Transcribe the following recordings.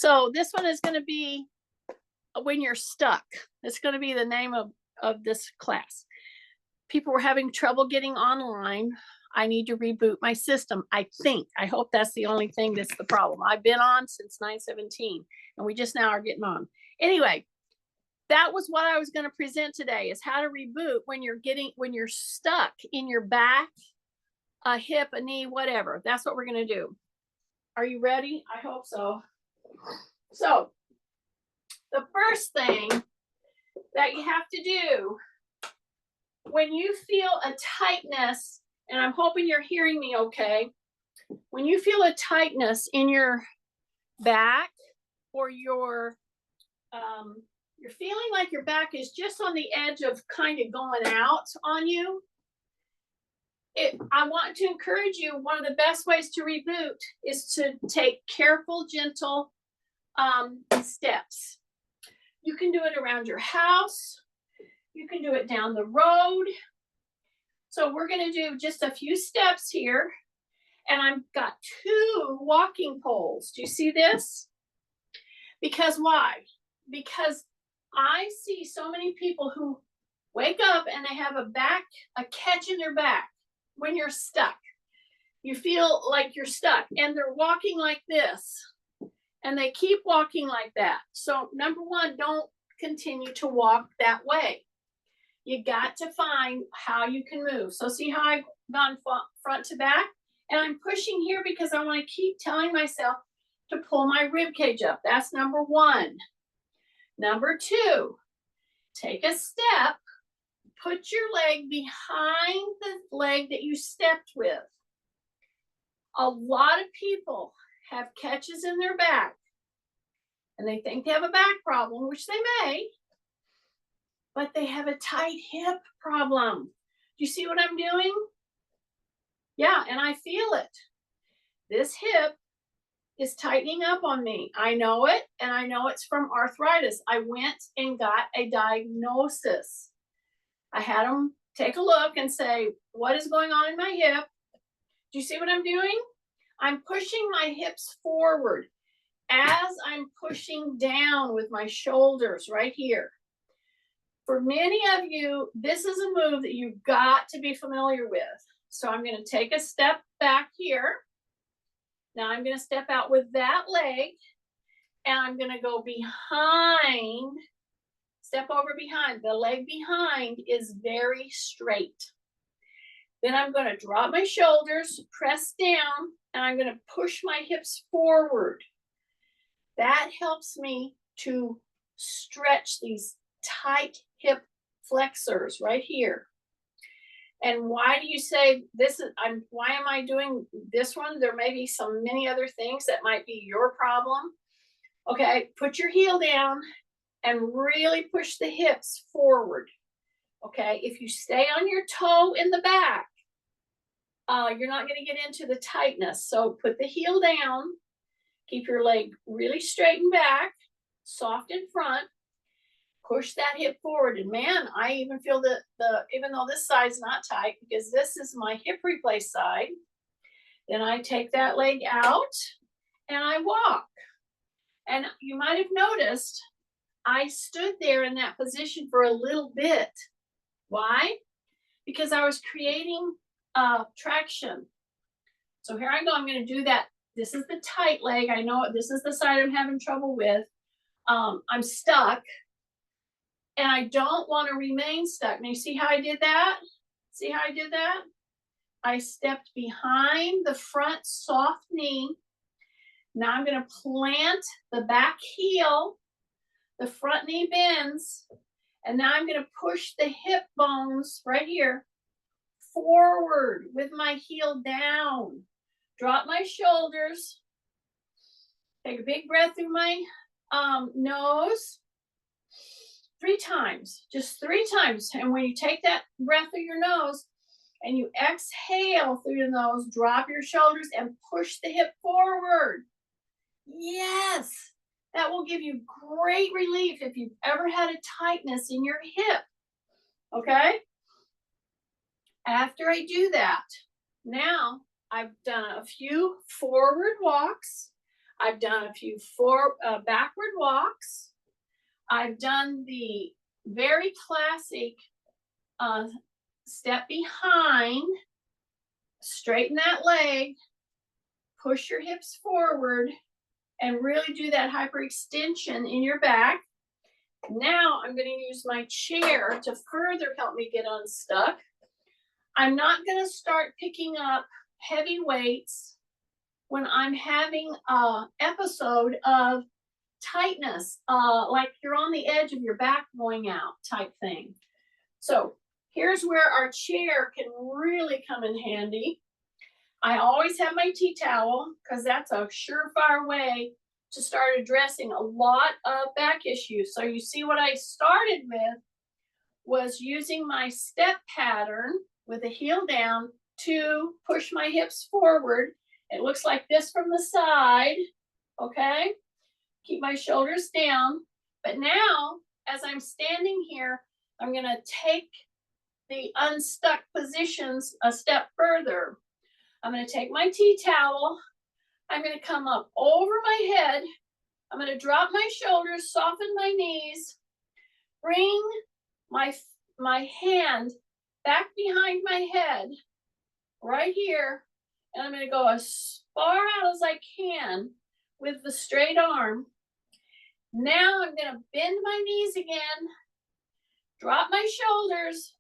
So this one is going to be when you're stuck. It's going to be the name of this class. People were having trouble getting online. I need to reboot my system. I hope that's the only thing that's the problem. I've been on since 9/17 and we just now are getting on. Anyway, that was what I was going to present today, is how to reboot when you're stuck in your back, a hip, a knee, whatever. That's what we're going to do. Are you ready? I hope so. So the first thing that you have to do when you feel a tightness, and I'm hoping you're hearing me okay, when you feel a tightness in your back, or you're feeling like your back is just on the edge of kind of going out on you, I want to encourage you, one of the best ways to reboot is to take careful, gentle steps. You can do it around your house. You can do it down the road. So we're going to do just a few steps here. And I've got 2 walking poles. Do you see this? Because why? Because I see so many people who wake up and they have a catch in their back when you're stuck. You feel like you're stuck and they're walking like this. And they keep walking like that. So number 1, don't continue to walk that way. You got to find how you can move. So see how I've gone front to back? And I'm pushing here because I want to keep telling myself to pull my rib cage up. That's number 1. Number 2, take a step, put your leg behind the leg that you stepped with. A lot of people have catches in their back and they think they have a back problem, which they may, but they have a tight hip problem. Do you see what I'm doing? Yeah, and I feel it. This hip is tightening up on me. I know it, and I know it's from arthritis. I went and got a diagnosis. I had them take a look and say, what is going on in my hip? Do you see what I'm doing? I'm pushing my hips forward as I'm pushing down with my shoulders right here. For many of you, this is a move that you've got to be familiar with. So I'm going to take a step back here. Now I'm going to step out with that leg, and I'm going to go behind, step over behind. The leg behind is very straight. Then I'm going to drop my shoulders, press down, and I'm going to push my hips forward. That helps me to stretch these tight hip flexors right here. And why do you say this is, why am I doing this one? There may be many other things that might be your problem. Okay, put your heel down and really push the hips forward. Okay, if you stay on your toe in the back, you're not going to get into the tightness. So put the heel down, keep your leg really straight and back, soft in front. Push that hip forward, and man, I even feel even though this side's not tight, because this is my hip replace side, then I take that leg out and I walk. And you might have noticed I stood there in that position for a little bit. Why? Because I was creating traction. So here I go. I'm going to do that. This is the tight leg. I know this is the side I'm having trouble with. I'm stuck. And I don't want to remain stuck. Now, you see how I did that? See how I did that? I stepped behind the front soft knee. Now I'm going to plant the back heel. The front knee bends. And now I'm going to push the hip bones right here forward with my heel down. Drop my shoulders. Take a big breath through my nose. 3 times, just 3 times. And when you take that breath through your nose and you exhale through your nose, drop your shoulders and push the hip forward. Yes, that will give you great relief if you've ever had a tightness in your hip. Okay? After I do that, now I've done a few forward walks. I've done a few backward walks. I've done the very classic step behind, straighten that leg, push your hips forward, and really do that hyperextension in your back. Now I'm going to use my chair to further help me get unstuck. I'm not going to start picking up heavy weights when I'm having an episode of tightness, like you're on the edge of your back going out type thing. So here's where our chair can really come in handy. I always have my tea towel because that's a surefire way to start addressing a lot of back issues. So you see what I started with was using my step pattern with the heel down to push my hips forward. It looks like this from the side, okay? Keep my shoulders down. But now, as I'm standing here, I'm gonna take the unstuck positions a step further. I'm gonna take my tea towel. I'm gonna come up over my head. I'm gonna drop my shoulders, soften my knees, bring my hand back behind my head, right here. And I'm gonna go as far out as I can with the straight arm. Now I'm gonna bend my knees again, drop my shoulders,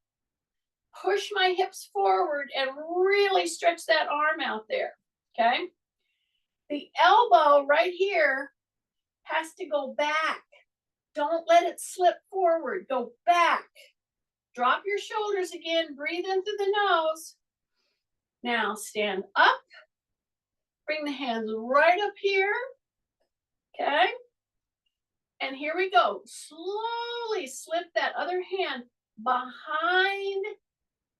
push my hips forward, and really stretch that arm out there, okay? The elbow right here has to go back. Don't let it slip forward, go back. Drop your shoulders again, breathe in through the nose. Now stand up, bring the hands right up here, okay? And here we go. Slowly slip that other hand behind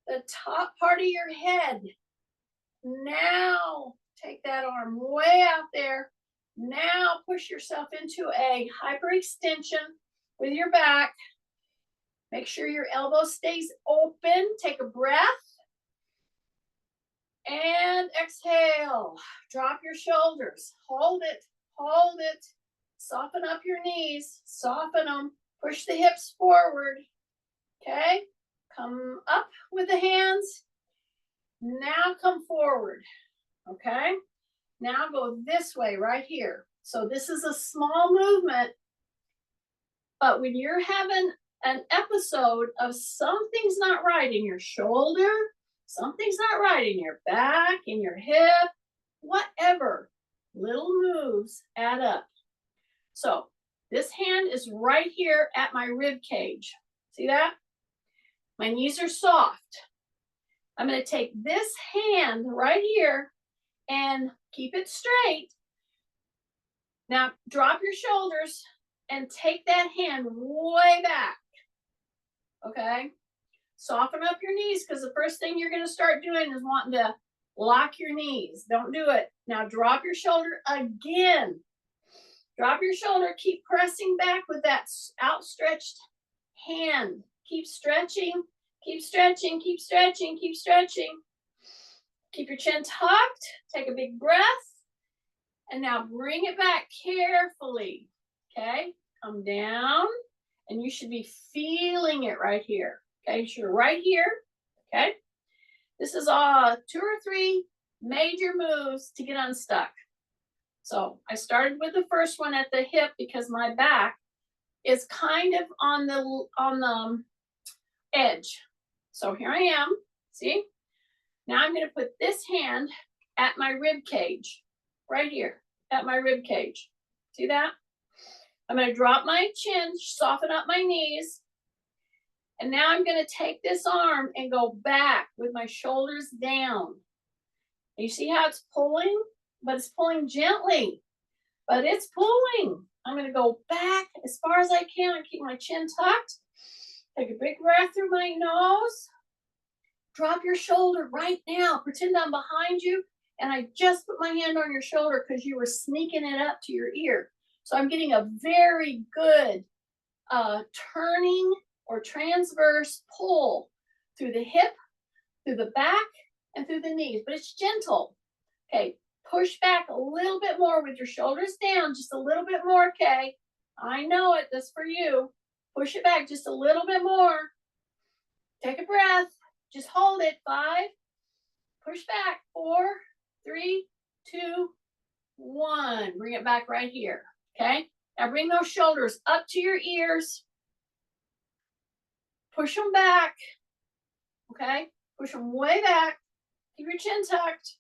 the top part of your head. Now take that arm way out there. Now push yourself into a hyperextension with your back. Make sure your elbow stays open. Take a breath. And exhale. Drop your shoulders. Hold it. Hold it. Soften up your knees. Soften them. Push the hips forward. Okay? Come up with the hands. Now come forward. Okay? Now go this way right here. So this is a small movement, but when you're having an episode of something's not right in your shoulder, something's not right in your back, in your hip, whatever, little moves add up. So this hand is right here at my rib cage. See that? My knees are soft. I'm going to take this hand right here and keep it straight. Now drop your shoulders and take that hand way back. Okay? Soften up your knees because the first thing you're going to start doing is wanting to lock your knees. Don't do it. Now drop your shoulder again. Drop your shoulder. Keep pressing back with that outstretched hand. Keep stretching. Keep stretching. Keep stretching. Keep stretching. Keep your chin tucked. Take a big breath. And now bring it back carefully. Okay? Come down. And you should be feeling it right here. Okay? So you're right here. Okay? This is 2 or 3 major moves to get unstuck. So I started with the first one at the hip because my back is kind of on the edge. So here I am. See? Now I'm going to put this hand at my rib cage, right here, at my rib cage. See that? I'm going to drop my chin, soften up my knees. And now I'm going to take this arm and go back with my shoulders down. You see how it's pulling? But it's pulling gently. But it's pulling. I'm going to go back as far as I can and keep my chin tucked. Take a big breath through my nose. Drop your shoulder right now. Pretend I'm behind you. And I just put my hand on your shoulder because you were sneaking it up to your ear. So I'm getting a very good turning or transverse pull through the hip, through the back, and through the knees. But it's gentle. Okay, push back a little bit more with your shoulders down, just a little bit more, okay? I know it, this for you. Push it back just a little bit more. Take a breath, just hold it, 5, push back, 4, 3, 2, 1. Bring it back right here, okay? Now bring those shoulders up to your ears. Push them back, okay? Push them way back. Keep your chin tucked.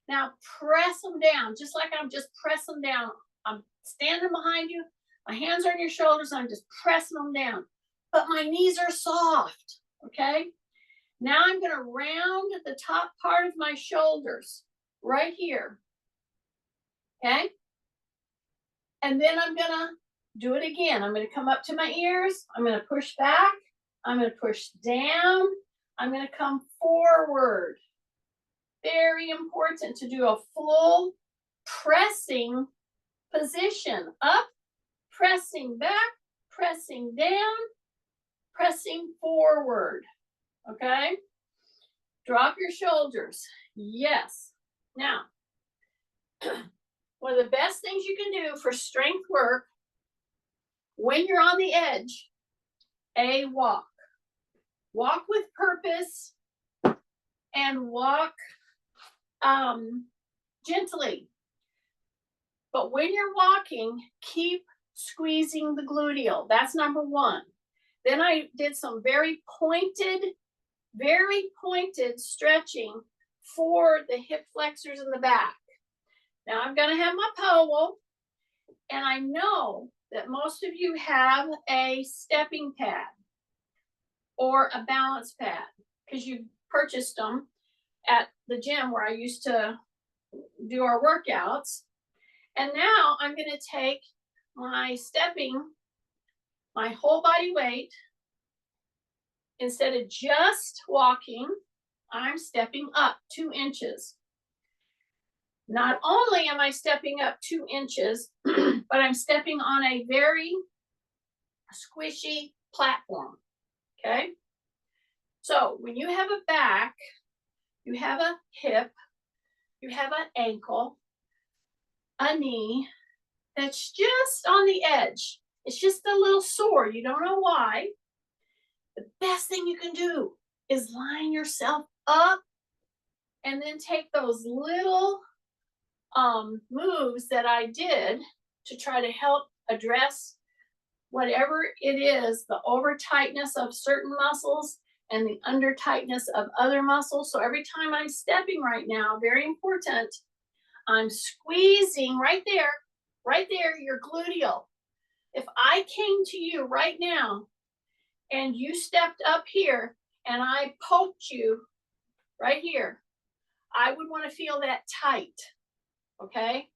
Now press them down, just like I'm just pressing down. I'm standing behind you. My hands are on your shoulders. I'm just pressing them down. But my knees are soft, okay? Now I'm going to round the top part of my shoulders right here, okay? And then I'm going to do it again. I'm going to come up to my ears. I'm going to push back. I'm going to push down. I'm going to come forward. Very important to do a full pressing position. Up, pressing back, pressing down, pressing forward. Okay? Drop your shoulders. Yes. Now, one of the best things you can do for strength work when you're on the edge, walk. Walk with purpose and walk gently. But when you're walking, keep squeezing the gluteal. That's number 1. Then I did some very pointed stretching for the hip flexors in the back. Now I'm going to have my pole, and I know that most of you have a stepping pad or a balance pad because you purchased them at the gym where I used to do our workouts. And now I'm going to take my whole body weight. Instead of just walking, I'm stepping up 2 inches. Not only am I stepping up 2 inches, but I'm stepping on a very squishy platform, okay? So when you have a back, you have a hip, you have an ankle, a knee that's just on the edge. It's just a little sore. You don't know why. The best thing you can do is line yourself up and then take those little moves that I did to try to help address whatever it is, the over tightness of certain muscles and the under tightness of other muscles. So every time I'm stepping right now, very important, I'm squeezing right there, your gluteal. If I came to you right now and you stepped up here and I poked you right here, I would want to feel that tight, okay?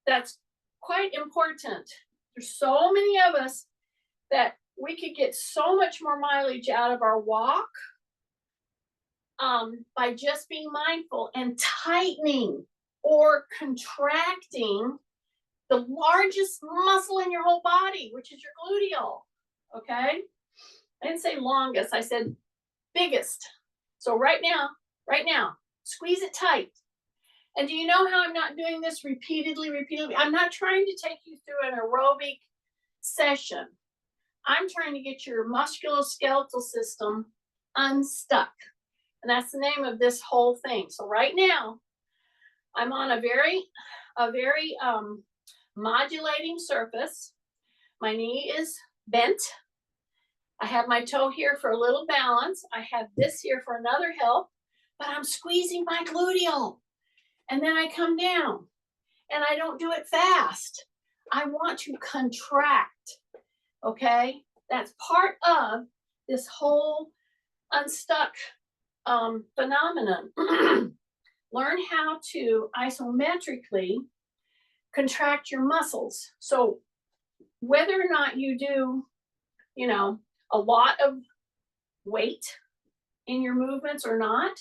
That's quite important. There's so many of us that we could get so much more mileage out of our walk by just being mindful and tightening or contracting the largest muscle in your whole body, which is your gluteal, okay? I didn't say longest, I said biggest. So right now, squeeze it tight. And do you know how I'm not doing this repeatedly? I'm not trying to take you through an aerobic session. I'm trying to get your musculoskeletal system unstuck. And that's the name of this whole thing. So right now, I'm on a very modulating surface. My knee is bent. I have my toe here for a little balance. I have this here for another help, but I'm squeezing my gluteal. And then I come down, and I don't do it fast. I want to contract, okay? That's part of this whole unstuck phenomenon. Learn how to isometrically contract your muscles. So whether or not you do, a lot of weight in your movements or not,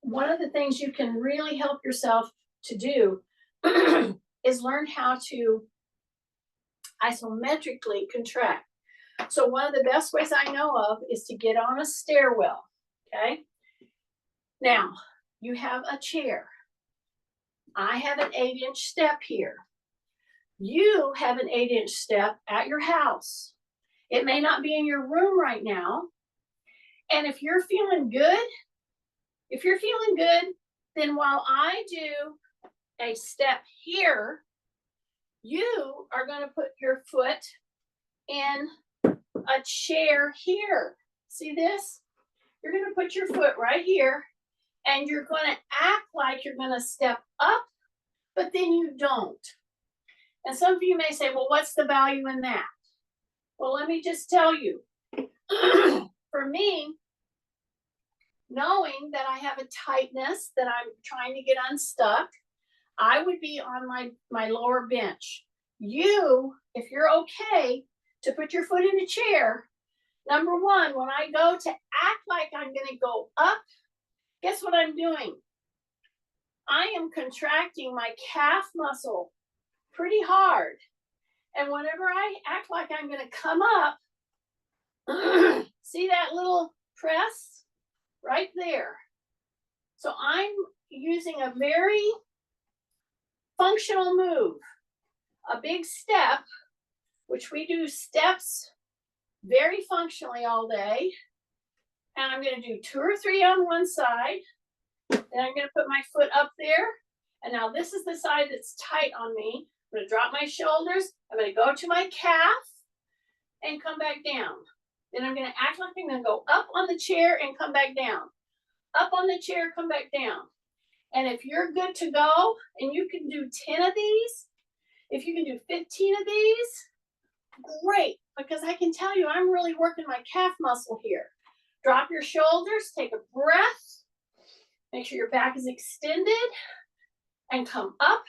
one of the things you can really help yourself to do is learn how to isometrically contract. So one of the best ways I know of is to get on a stairwell, okay? Now, you have a chair. I have an 8-inch step here. You have an 8-inch step at your house. It may not be in your room right now. And if you're feeling good, then while I do a step here, you are going to put your foot in a chair here. See this? You're going to put your foot right here, and you're going to act like you're going to step up, but then you don't. And some of you may say, well, what's the value in that? Well, let me just tell you. For me, knowing that I have a tightness that I'm trying to get unstuck, I would be on my lower bench. You, if you're okay to put your foot in a chair, number one, when I go to act like I'm going to go up, guess what I'm doing? I am contracting my calf muscle pretty hard. And whenever I act like I'm going to come up, see that little press right there? So I'm using a very functional move, a big step, which we do steps very functionally all day. And I'm going to do 2 or 3 on one side. Then I'm going to put my foot up there. And now this is the side that's tight on me. I'm going to drop my shoulders. I'm going to go to my calf and come back down. Then I'm going to act like I'm going to go up on the chair and come back down. Up on the chair, come back down. And if you're good to go and you can do 10 of these, if you can do 15 of these, great, because I can tell you I'm really working my calf muscle here. Drop your shoulders, take a breath, make sure your back is extended, and come up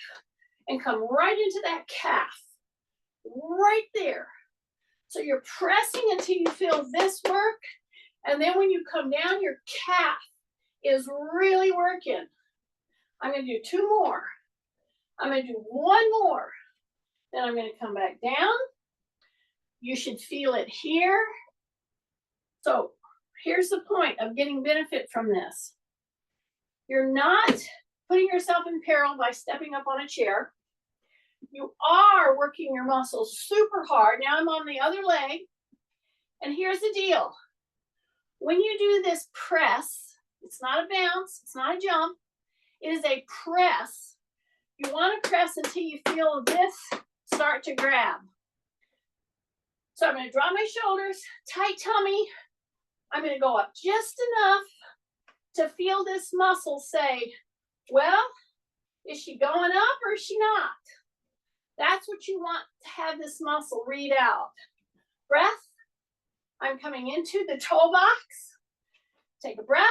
and come right into that calf, right there. So you're pressing until you feel this work, and then when you come down, your calf is really working. I'm going to do 2 more. I'm going to do 1 more. Then I'm going to come back down. You should feel it here. So here's the point of getting benefit from this. You're not putting yourself in peril by stepping up on a chair. You are working your muscles super hard. Now I'm on the other leg. And here's the deal. When you do this press, it's not a bounce, it's not a jump. It is a press. You want to press until you feel this start to grab. So I'm going to drop my shoulders, tight tummy. I'm going to go up just enough to feel this muscle say, well, is she going up or is she not? That's what you want to have this muscle read out. Breath. I'm coming into the toe box. Take a breath.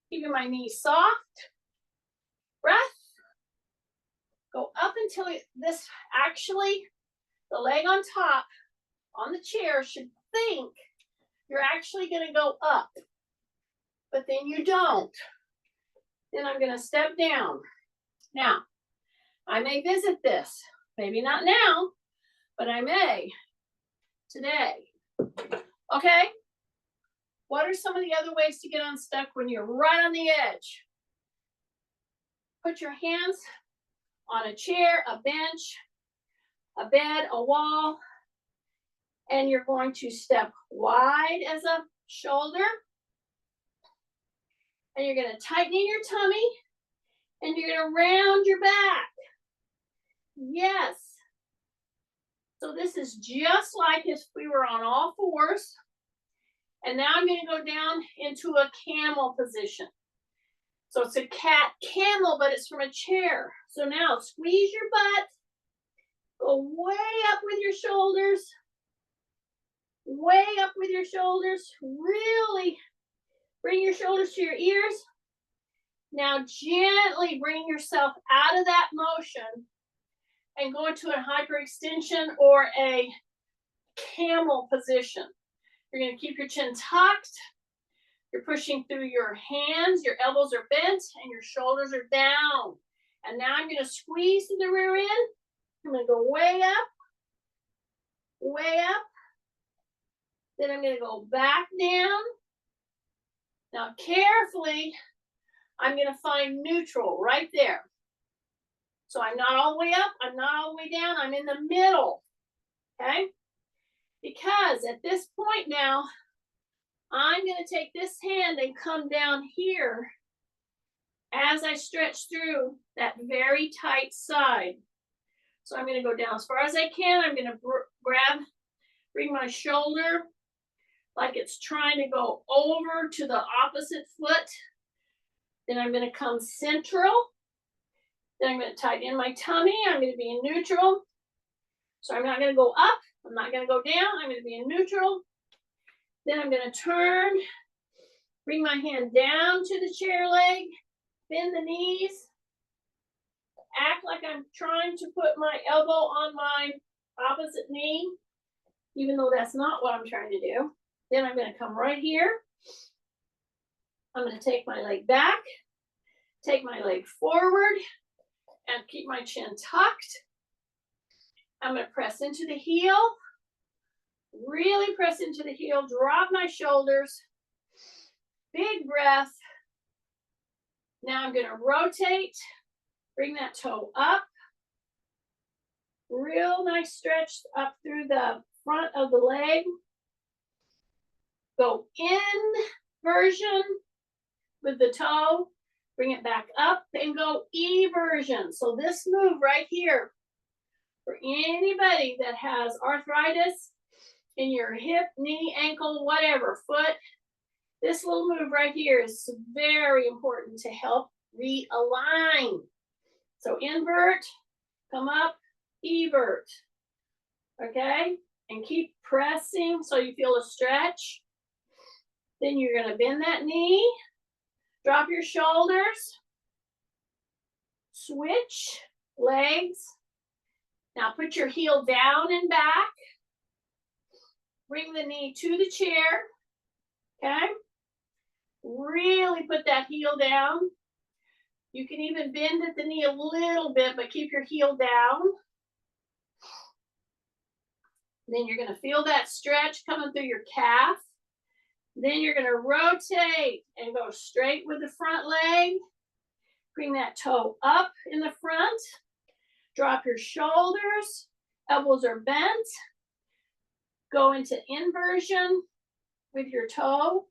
Keeping my knees soft. Breath. Go up until this actually, the leg on top on the chair should think you're actually going to go up. But then you don't. Then I'm going to step down. Now, I may visit this. Maybe not now, but I may today. Okay? What are some of the other ways to get unstuck when you're right on the edge? Put your hands on a chair, a bench, a bed, a wall, and you're going to step wide as a shoulder, and you're going to tighten in your tummy, and you're going to round your back. Yes. So this is just like if we were on all fours, and now I'm going to go down into a camel position. So it's a cat camel, but it's from a chair. So now squeeze your butt, go way up with your shoulders, way up with your shoulders, really bring your shoulders to your ears. Now gently bring yourself out of that motion and go into a hyperextension or a camel position. You're going to keep your chin tucked. You're pushing through your hands, your elbows are bent, and your shoulders are down. And now I'm going to squeeze to the rear end. I'm going to go way up, way up. Then I'm going to go back down. Now carefully, I'm going to find neutral right there. So I'm not all the way up, I'm not all the way down, I'm in the middle, okay? Because at this point now, I'm going to take this hand and come down here as I stretch through that very tight side. So I'm going to go down as far as I can. I'm going to bring my shoulder like it's trying to go over to the opposite foot. Then I'm going to come central. Then I'm going to tighten in my tummy. I'm going to be in neutral. So I'm not going to go up. I'm not going to go down. I'm going to be in neutral. Then I'm going to turn, bring my hand down to the chair leg, bend the knees, act like I'm trying to put my elbow on my opposite knee, even though that's not what I'm trying to do. Then I'm going to come right here. I'm going to take my leg back, take my leg forward, and keep my chin tucked. I'm going to press into the heel, really press into the heel, drop my shoulders, big breath. Now I'm going to rotate, bring that toe up, real nice stretch up through the front of the leg. Go inversion with the toe, bring it back up, and go eversion. So this move right here, for anybody that has arthritis in your hip, knee, ankle, whatever, foot, this little move right here is very important to help realign. So invert, come up, evert, okay? And keep pressing so you feel a stretch. Then you're gonna bend that knee, drop your shoulders, switch legs. Now put your heel down and back. Bring the knee to the chair, okay? Really put that heel down. You can even bend at the knee a little bit, but keep your heel down. Then you're gonna feel that stretch coming through your calf. Then you're gonna rotate and go straight with the front leg. Bring that toe up in the front. Drop your shoulders, elbows are bent. Go into inversion with your toe.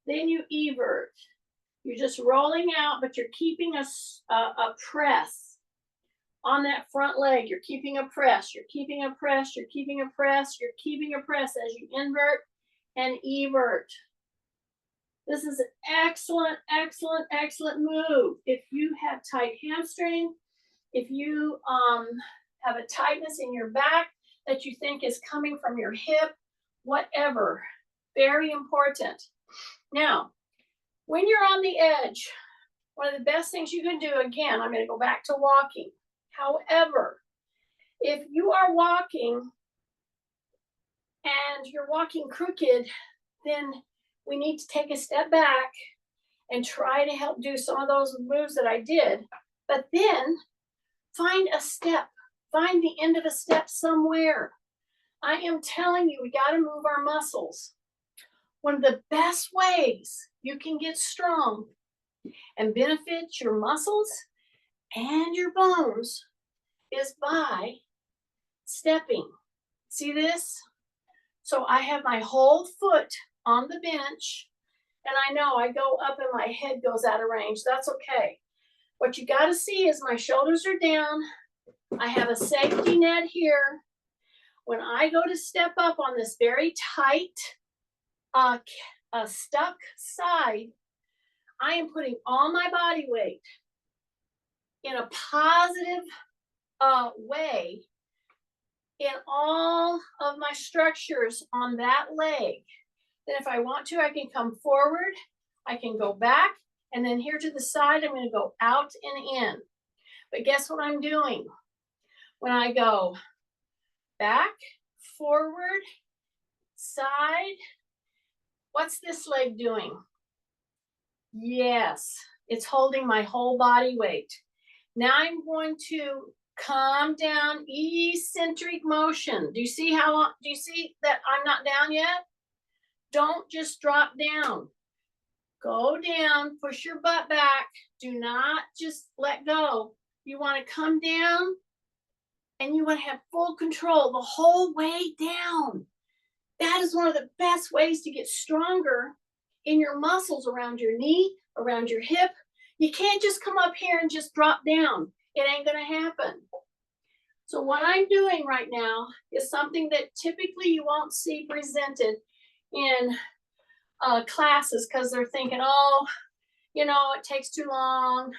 Then you evert. You're just rolling out, but you're keeping a press on that front leg. You're keeping a press, you're keeping a press, you're keeping a press, you're keeping a press as you invert and evert. This is an excellent, excellent, excellent move. If you have tight hamstring, if you have a tightness in your back that you think is coming from your hip, whatever, very important. Now, when you're on the edge, one of the best things you can do, again, I'm going to go back to walking. However, if you are walking and you're walking crooked, then we need to take a step back and try to help do some of those moves that I did. But then find a step, find the end of a step somewhere. I am telling you, we got to move our muscles. One of the best ways you can get strong and benefit your muscles and your bones is by stepping. See this? So I have my whole foot on the bench, and I know I go up and my head goes out of range. That's okay. What you got to see is my shoulders are down. I have a safety net here. When I go to step up on this very tight, stuck side, I am putting all my body weight in a positive way in all of my structures on that leg. Then if I want to, I can come forward, I can go back, and then here to the side, I'm going to go out and in. But guess what I'm doing? When I go back, forward, side, what's this leg doing? Yes, it's holding my whole body weight. Now I'm going to come down, eccentric motion. Do you see that I'm not down yet? Don't just drop down. Go down, push your butt back. Do not just let go. You want to come down and you want to have full control the whole way down. That is one of the best ways to get stronger in your muscles around your knee, around your hip. You can't just come up here and just drop down. It ain't going to happen. So what I'm doing right now is something that typically you won't see presented in classes because they're thinking, oh, you know, it takes too long.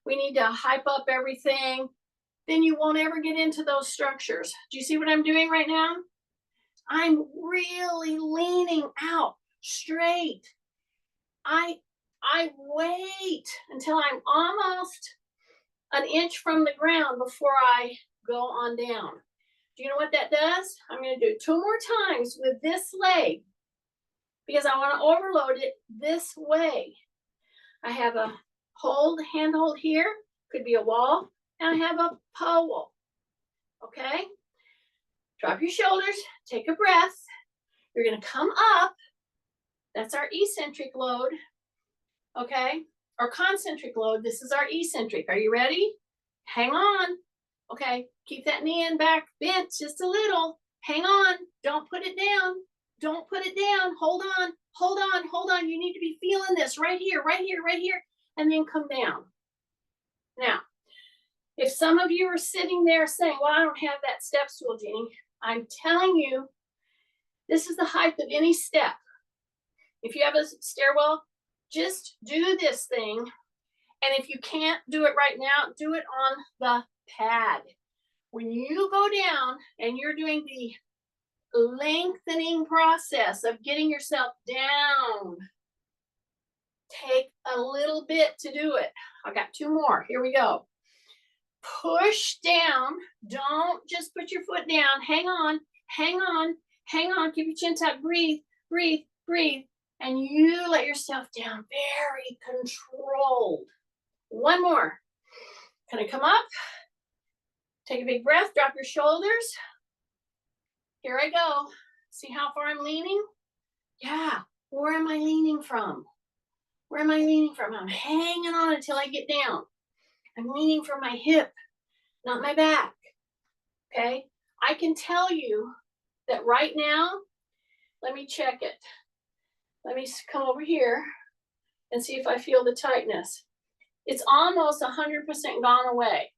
We need to hype up everything. Then you won't ever get into those structures. Do you see what I'm doing right now? I'm really leaning out straight. I wait until I'm almost an inch from the ground before I go on down. Do you know what that does? I'm going to do 2 more times with this leg because I want to overload it this way. I have a handhold here, could be a wall, and I have a pole. Okay? Drop your shoulders, take a breath. You're going to come up. That's our eccentric load. Okay? Or concentric load. This is our eccentric. Are you ready? Hang on. Okay? Keep that knee in back bent just a little. Hang on. Don't put it down. Don't put it down. Hold on. Hold on. Hold on. You need to be feeling this right here, right here, right here. And then come down. Now, if some of you are sitting there saying, well, I don't have that step stool, Jeannie, I'm telling you, this is the height of any step. If you have a stairwell, just do this thing. And if you can't do it right now, do it on the pad. When you go down and you're doing the lengthening process of getting yourself down, take a little bit to do it. I got 2 more. Here we go. Push down. Don't just put your foot down. Hang on. Hang on. Hang on. Keep your chin tucked. Breathe. Breathe. Breathe. And you let yourself down. Very controlled. 1 more. Can I come up? Take a big breath. Drop your shoulders. Here I go. See how far I'm leaning? Yeah. Where am I leaning from? Where am I leaning from? I'm hanging on until I get down. I'm leaning from my hip, not my back. Okay? I can tell you that right now, let me check it. Let me come over here and see if I feel the tightness. It's almost 100% gone away.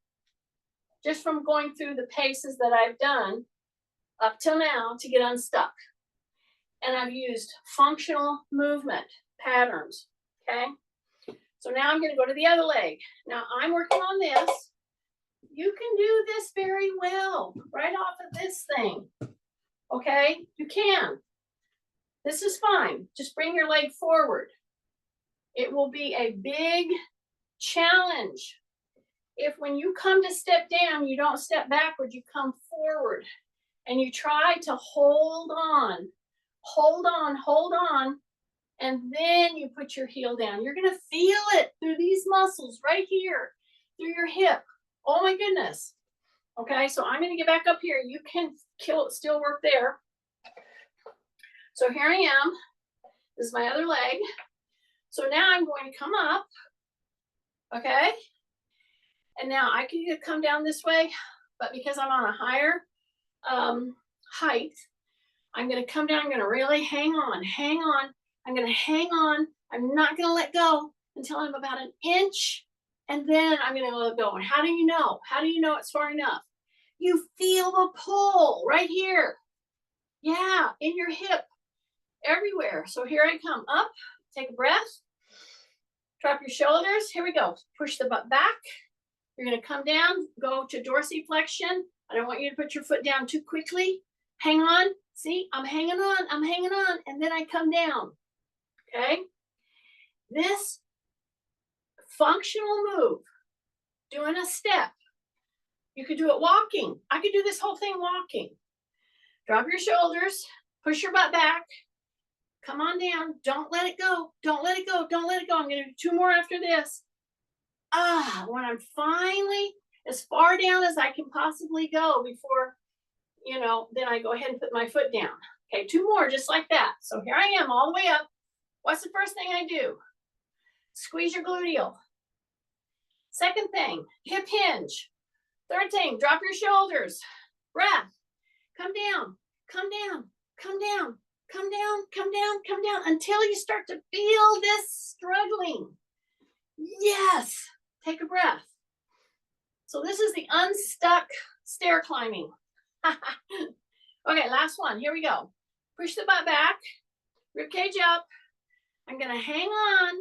Just from going through the paces that I've done up till now to get unstuck. And I've used functional movement patterns. Okay? So now I'm going to go to the other leg. Now I'm working on this. You can do this very well right off of this thing. Okay? You can. This is fine. Just bring your leg forward. It will be a big challenge if when you come to step down, you don't step backward, you come forward and you try to hold on, hold on, hold on. And then you put your heel down. You're going to feel it through these muscles right here, through your hip. Oh my goodness. Okay, so I'm going to get back up here. You can still work there. So here I am. This is my other leg. So now I'm going to come up. Okay. And now I can either come down this way, but because I'm on a higher height, I'm going to come down. I'm going to really hang on, hang on. I'm going to hang on. I'm not going to let go until I'm about an inch, and then I'm going to let go. And how do you know? How do you know it's far enough? You feel the pull right here. Yeah, in your hip, everywhere. So here I come up. Take a breath. Drop your shoulders. Here we go. Push the butt back. You're going to come down, go to dorsiflexion. I don't want you to put your foot down too quickly. Hang on. See, I'm hanging on. I'm hanging on. And then I come down. Okay, this functional move, doing a step, you could do it walking. I could do this whole thing walking. Drop your shoulders, push your butt back, come on down. Don't let it go. Don't let it go. Don't let it go. I'm going to do 2 more after this. When I'm finally as far down as I can possibly go before, then I go ahead and put my foot down. Okay, 2 more just like that. So here I am all the way up. What's the first thing I do? Squeeze your gluteal. Second thing, hip hinge. Third thing, drop your shoulders. Breath. Come down, come down, come down, come down, come down, come down until you start to feel this struggling. Yes. Take a breath. So this is the unstuck stair climbing. Okay, last one. Here we go. Push the butt back. Rib cage up. I'm going to hang on.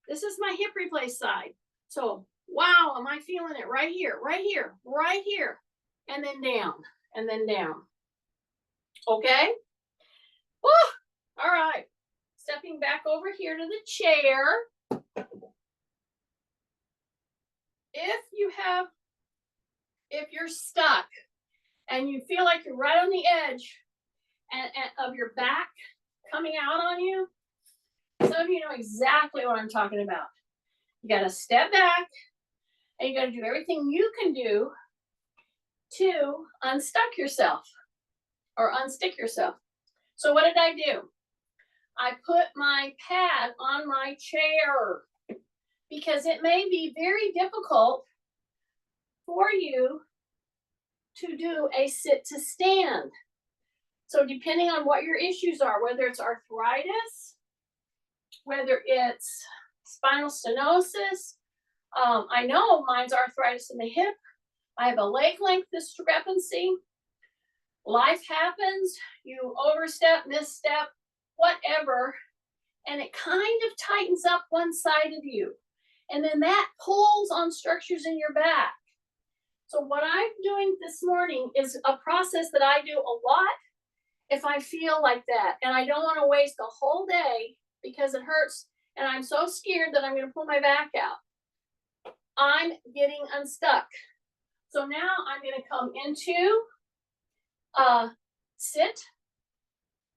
This is my hip replace side. So, wow, am I feeling it right here, right here, right here. And then down, and then down. Okay? Woo! All right. Stepping back over here to the chair. If you're stuck and you feel like you're right on the edge of your back coming out on you, some of you know exactly what I'm talking about. You got to step back and you got to do everything you can do to unstuck yourself or unstick yourself. So what did I do? I put my pad on my chair because it may be very difficult for you to do a sit to stand. So depending on what your issues are, whether it's arthritis, whether it's spinal stenosis, I know mine's arthritis in the hip. I have a leg length discrepancy. Life happens, you overstep, misstep, whatever, and it kind of tightens up one side of you. And then that pulls on structures in your back. So what I'm doing this morning is a process that I do a lot if I feel like that. And I don't want to waste a whole day because it hurts and I'm so scared that I'm going to pull my back out. I'm getting unstuck. So now I'm going to come into a sit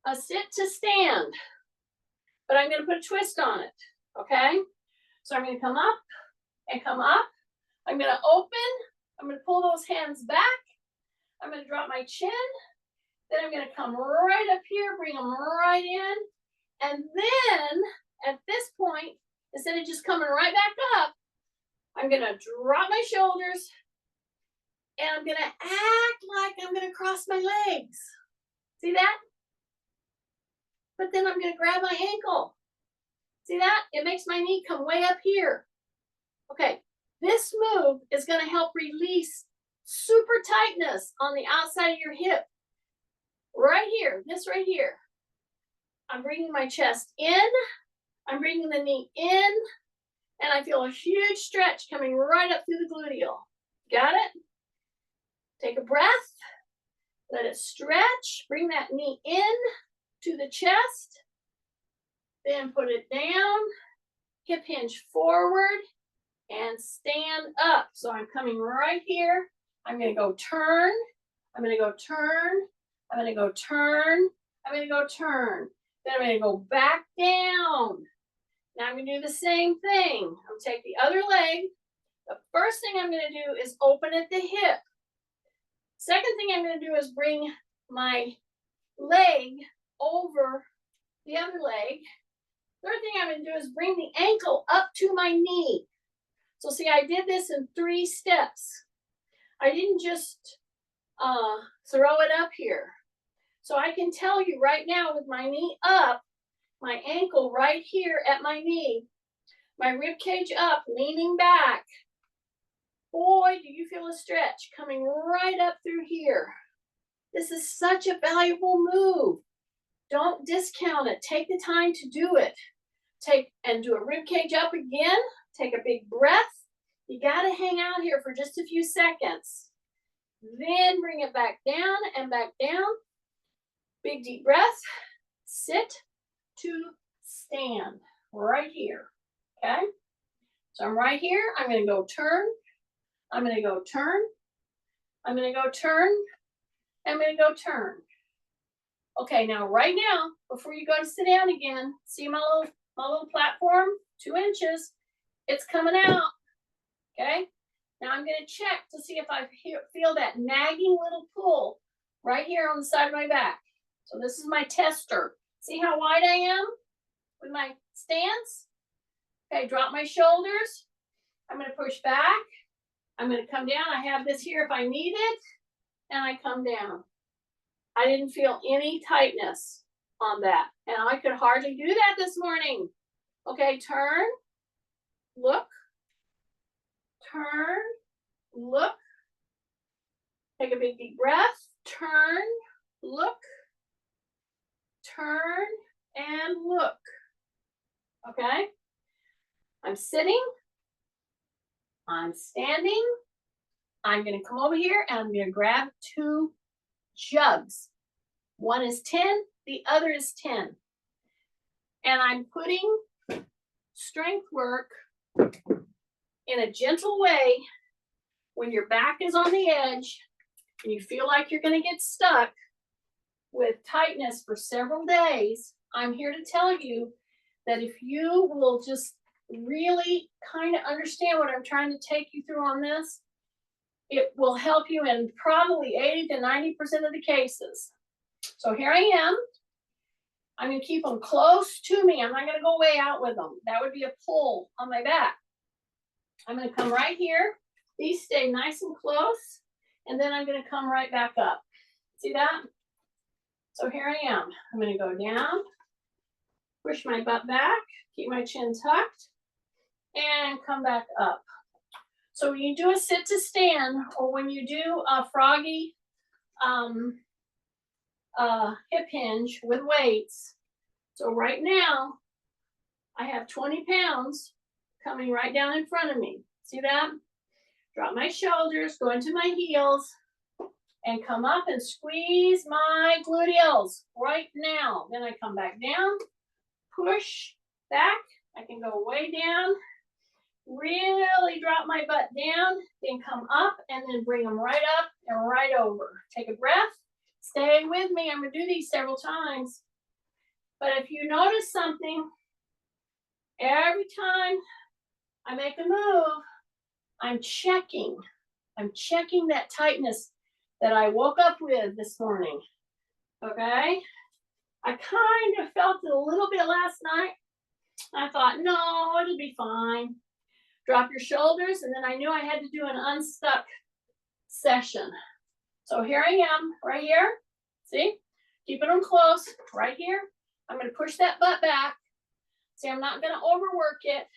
to stand. But I'm going to put a twist on it. Okay? So I'm going to come up and come up. I'm going to open. I'm going to pull those hands back. I'm going to drop my chin. Then I'm going to come right up here, bring them right in. And then at this point, instead of just coming right back up, I'm going to drop my shoulders and I'm going to act like I'm going to cross my legs. See that? But then I'm going to grab my ankle. See that? It makes my knee come way up here. Okay, this move is going to help release super tightness on the outside of your hip. Right here, this right here. I'm bringing my chest in. I'm bringing the knee in. And I feel a huge stretch coming right up through the gluteal. Got it? Take a breath. Let it stretch. Bring that knee in to the chest. Then put it down. Hip hinge forward. And stand up. So I'm coming right here. I'm going to go turn. I'm going to go turn. I'm going to go turn. I'm going to go turn. Then I'm going to go back down. Now I'm going to do the same thing. I'm going to take the other leg. The first thing I'm going to do is open at the hip. Second thing I'm going to do is bring my leg over the other leg. Third thing I'm going to do is bring the ankle up to my knee. So see, I did this in 3 steps. I didn't just throw it up here. So I can tell you right now with my knee up, my ankle right here at my knee, my rib cage up, leaning back. Boy, do you feel a stretch coming right up through here. This is such a valuable move. Don't discount it. Take the time to do it. Take and do a rib cage up again. Take a big breath. You got to hang out here for just a few seconds. Then bring it back down and back down. Big deep breath. Sit to stand right here. Okay? So I'm right here. I'm going to go turn. I'm going to go turn. I'm going to go turn. I'm going to go turn. Okay, now right now, before you go to sit down again, see my little platform, 2 inches. It's coming out. Okay? Now I'm going to check to see if I feel that nagging little pull right here on the side of my back. So this is my tester. See how wide I am with my stance? Okay, drop my shoulders. I'm going to push back. I'm going to come down. I have this here if I need it. And I come down. I didn't feel any tightness on that. And I could hardly do that this morning. Okay, turn, look, turn, look. Take a big deep breath. Turn, look, turn, and look. Okay? I'm sitting. I'm standing. I'm going to come over here and I'm going to grab 2 jugs. One is 10, the other is 10. And I'm putting strength work in a gentle way when your back is on the edge and you feel like you're going to get stuck with tightness for several days. I'm here to tell you that if you will just really kind of understand what I'm trying to take you through on this, it will help you in probably 80 to 90% of the cases. So here I am. I'm going to keep them close to me. I'm not going to go way out with them. That would be a pull on my back. I'm going to come right here. These stay nice and close. And then I'm going to come right back up. See that? So here I am. I'm going to go down, push my butt back, keep my chin tucked, and come back up. So when you do a sit to stand, or when you do a froggy hip hinge with weights. So right now, I have 20 pounds coming right down in front of me. See that? Drop my shoulders, go into my heels, and come up and squeeze my gluteals right now. Then I come back down, push back. I can go way down, really drop my butt down, then come up and then bring them right up and right over. Take a breath. Stay with me. I'm going to do these several times. But if you notice something, every time I make a move, I'm checking that tightness that I woke up with this morning. Okay? I kind of felt it a little bit last night. I thought, no, it'll be fine. Drop your shoulders, and then I knew I had to do an unstuck session. So here I am, right here. See? Keeping them close, right here. I'm going to push that butt back. See, I'm not going to overwork it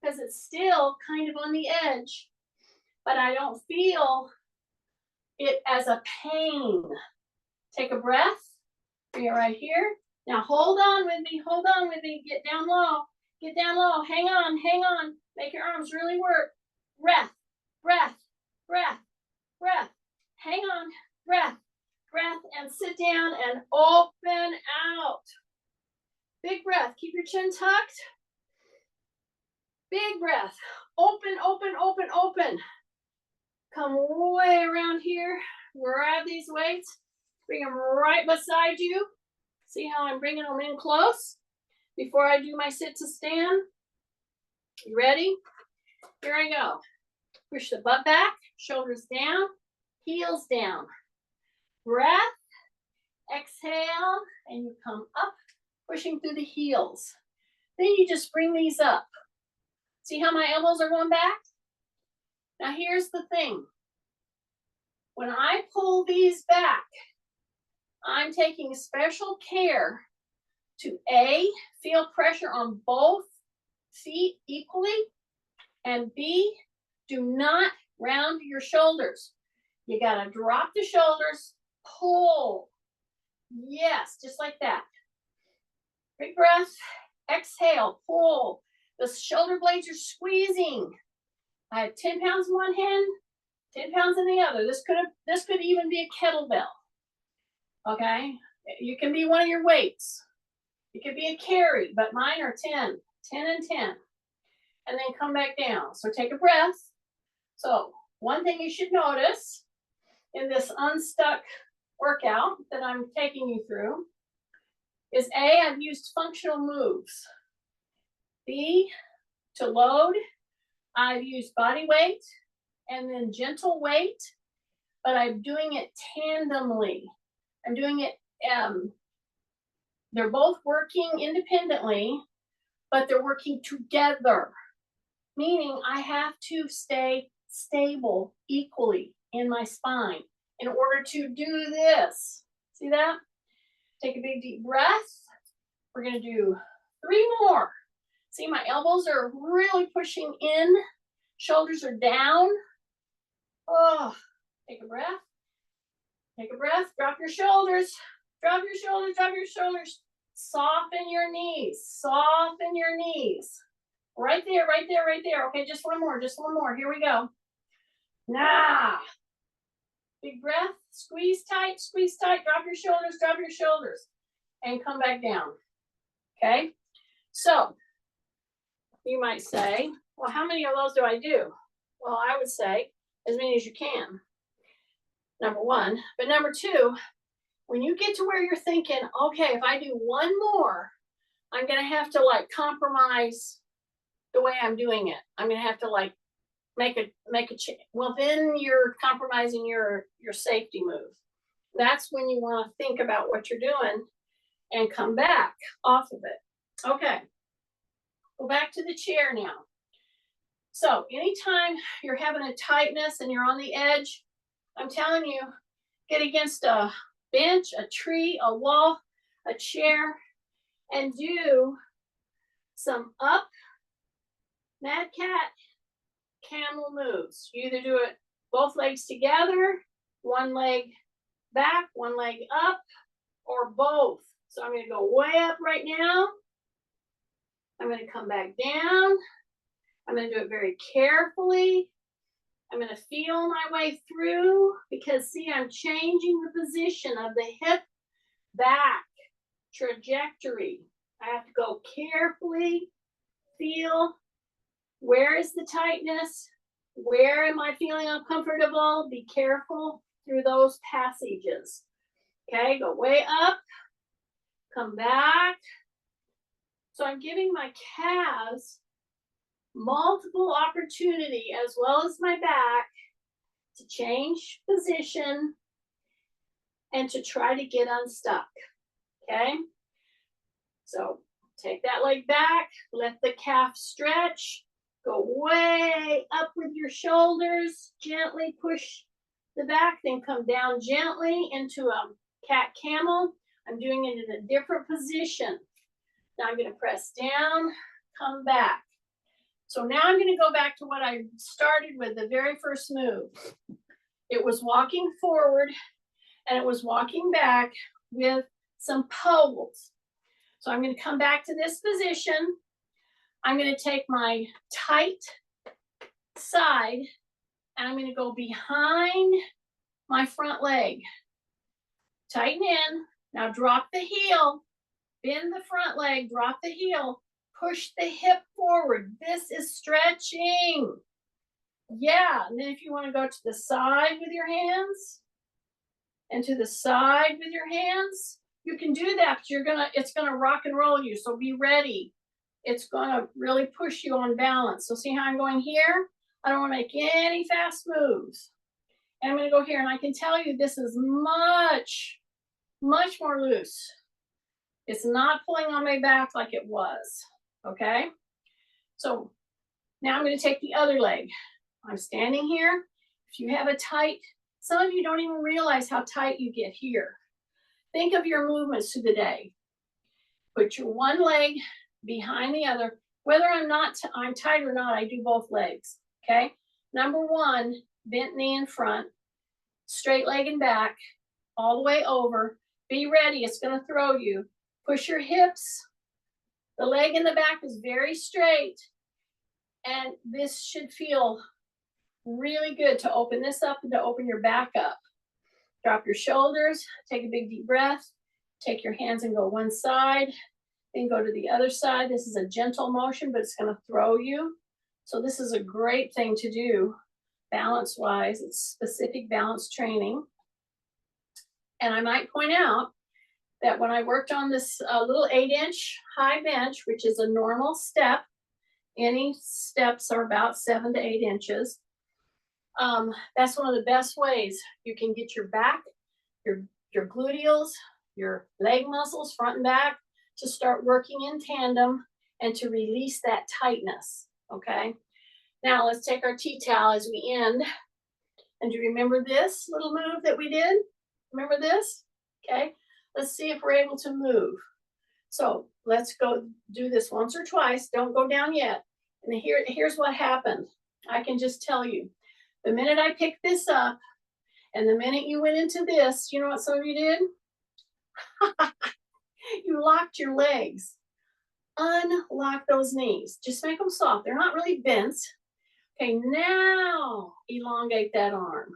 because it's still kind of on the edge, but I don't feel it as a pain. Take a breath. Bring it right here. Now hold on with me. Hold on with me. Get down low. Get down low. Hang on. Hang on. Make your arms really work. Breath. Breath. Breath. Breath. Hang on. Breath. Breath. And sit down and open out. Big breath. Keep your chin tucked. Big breath. Open, open, open, open. Come way around here. Grab these weights. Bring them right beside you. See how I'm bringing them in close before I do my sit to stand? You ready? Here I go. Push the butt back, shoulders down, heels down. Breath, exhale, and you come up, pushing through the heels. Then you just bring these up. See how my elbows are going back? Now here's the thing. When I pull these back, I'm taking special care to A, feel pressure on both feet equally, and B, do not round your shoulders. You gotta drop the shoulders, pull. Yes, just like that. Big breath, exhale, pull. The shoulder blades are squeezing. I have 10 pounds in one hand, 10 pounds in the other. This could even be a kettlebell. Okay, you can be one of your weights. It could be a carry, but mine are 10 and 10. And then come back down. So take a breath. So one thing you should notice in this unstuck workout that I'm taking you through is A, I've used functional moves. B, to load, I've used body weight and then gentle weight, but I'm doing it tandemly. I'm doing it, they're both working independently, but they're working together, meaning I have to stay stable equally in my spine in order to do this. See that? Take a big deep breath. We're going to do 3 more. See, my elbows are really pushing in. Shoulders are down. Oh, take a breath. Take a breath. Drop your shoulders. Drop your shoulders. Drop your shoulders. Soften your knees. Soften your knees. Right there, right there, right there. Okay, just one more. Just one more. Here we go. Nah. Big breath. Squeeze tight. Squeeze tight. Drop your shoulders. Drop your shoulders. And come back down. Okay? So, you might say, well, how many of those do I do? Well, I would say as many as you can. Number one. But number two, when you get to where you're thinking, okay, if I do one more, I'm going to have to like compromise the way I'm doing it. I'm going to have to like make a change. Well, then you're compromising your safety move. That's when you want to think about what you're doing and come back off of it. Okay. Go back to the chair now. So anytime you're having a tightness and you're on the edge, I'm telling you, get against a bench, a tree, a wall, a chair, and do some up, mad cat, camel moves. You either do it both legs together, one leg back, one leg up, or both. So I'm going to go way up right now. I'm going to come back down. I'm going to do it very carefully. I'm going to feel my way through because, see, I'm changing the position of the hip back trajectory. I have to go carefully, feel where is the tightness, where am I feeling uncomfortable. Be careful through those passages. Okay, go way up, come back. So I'm giving my calves multiple opportunity as well as my back to change position and to try to get unstuck. Okay, so take that leg back, let the calf stretch, go way up with your shoulders, gently push the back, then come down gently into a cat camel. I'm doing it in a different position. Now I'm going to press down, come back. So now I'm going to go back to what I started with, the very first move. It was walking forward and it was walking back with some pulls. So I'm going to come back to this position. I'm going to take my tight side and I'm going to go behind my front leg. Tighten in. Now drop the heel. Bend the front leg, drop the heel, push the hip forward. This is stretching. Yeah, and then if you want to go to the side with your hands and to the side with your hands, you can do that, but it's gonna rock and roll you, so be ready. It's gonna really push you on balance. So see how I'm going here? I don't want to make any fast moves. And I'm gonna go here, and I can tell you this is much, much more loose. It's not pulling on my back like it was, okay? So now I'm going to take the other leg. I'm standing here. If you have a tight, some of you don't even realize how tight you get here. Think of your movements through the day. Put your one leg behind the other. Whether I'm tight or not, I do both legs, okay? Number one, bent knee in front, straight leg and back, all the way over. Be ready, it's going to throw you. Push your hips. The leg in the back is very straight. And this should feel really good to open this up and to open your back up. Drop your shoulders. Take a big deep breath. Take your hands and go one side. Then go to the other side. This is a gentle motion, but it's going to throw you. So this is a great thing to do balance-wise. It's specific balance training. And I might point out that when I worked on this little 8-inch high bench, which is a normal step, any steps are about 7 to 8 inches. That's one of the best ways you can get your back, your gluteals, your leg muscles, front and back, to start working in tandem and to release that tightness, okay? Now let's take our tea towel as we end. And do you remember this little move that we did? Remember this? Okay, let's see if we're able to move. So let's go do this once or twice. Don't go down yet. And here's what happened. I can just tell you. The minute I picked this up and the minute you went into this, you know what some of you did? You locked your legs. Unlock those knees. Just make them soft. They're not really bent. Okay, now elongate that arm.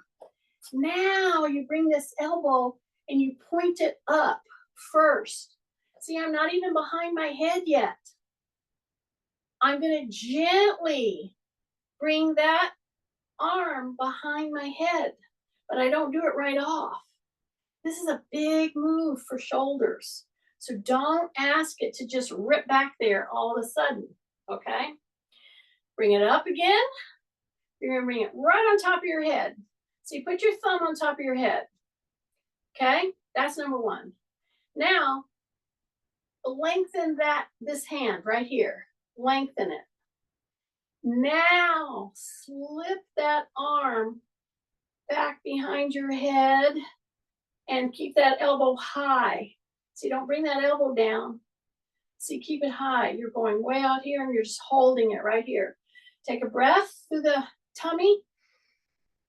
Now you bring this elbow and you point it up first. See, I'm not even behind my head yet. I'm going to gently bring that arm behind my head, but I don't do it right off. This is a big move for shoulders. So don't ask it to just rip back there all of a sudden, okay? Bring it up again. You're going to bring it right on top of your head. So you put your thumb on top of your head, okay? That's number one. Now, lengthen this hand right here. Lengthen it. Now, slip that arm back behind your head and keep that elbow high. See, don't bring that elbow down. See, keep it high. You're going way out here and you're just holding it right here. Take a breath through the tummy.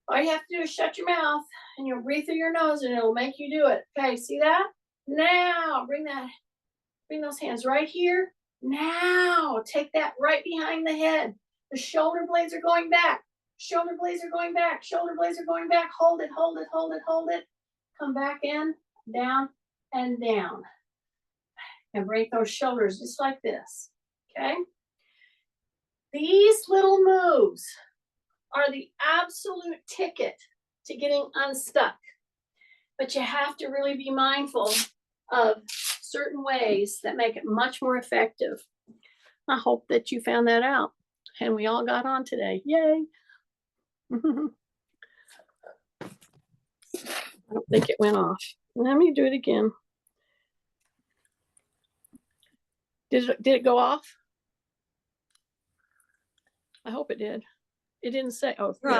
All you have to do is shut your mouth and you'll breathe through your nose and it'll make you do it. Okay, see that? Now, bring those hands right here. Now, take that right behind the head. The shoulder blades are going back. Shoulder blades are going back. Shoulder blades are going back. Hold it, hold it, hold it, hold it. Come back in, down, and down. And break those shoulders just like this, okay? These little moves are the absolute ticket to getting unstuck. But you have to really be mindful of certain ways that make it much more effective. I hope that you found that out. And we all got on today. Yay. I don't think it went off. Let me do it again. Did it go off? I hope it did. It didn't say. Oh, right.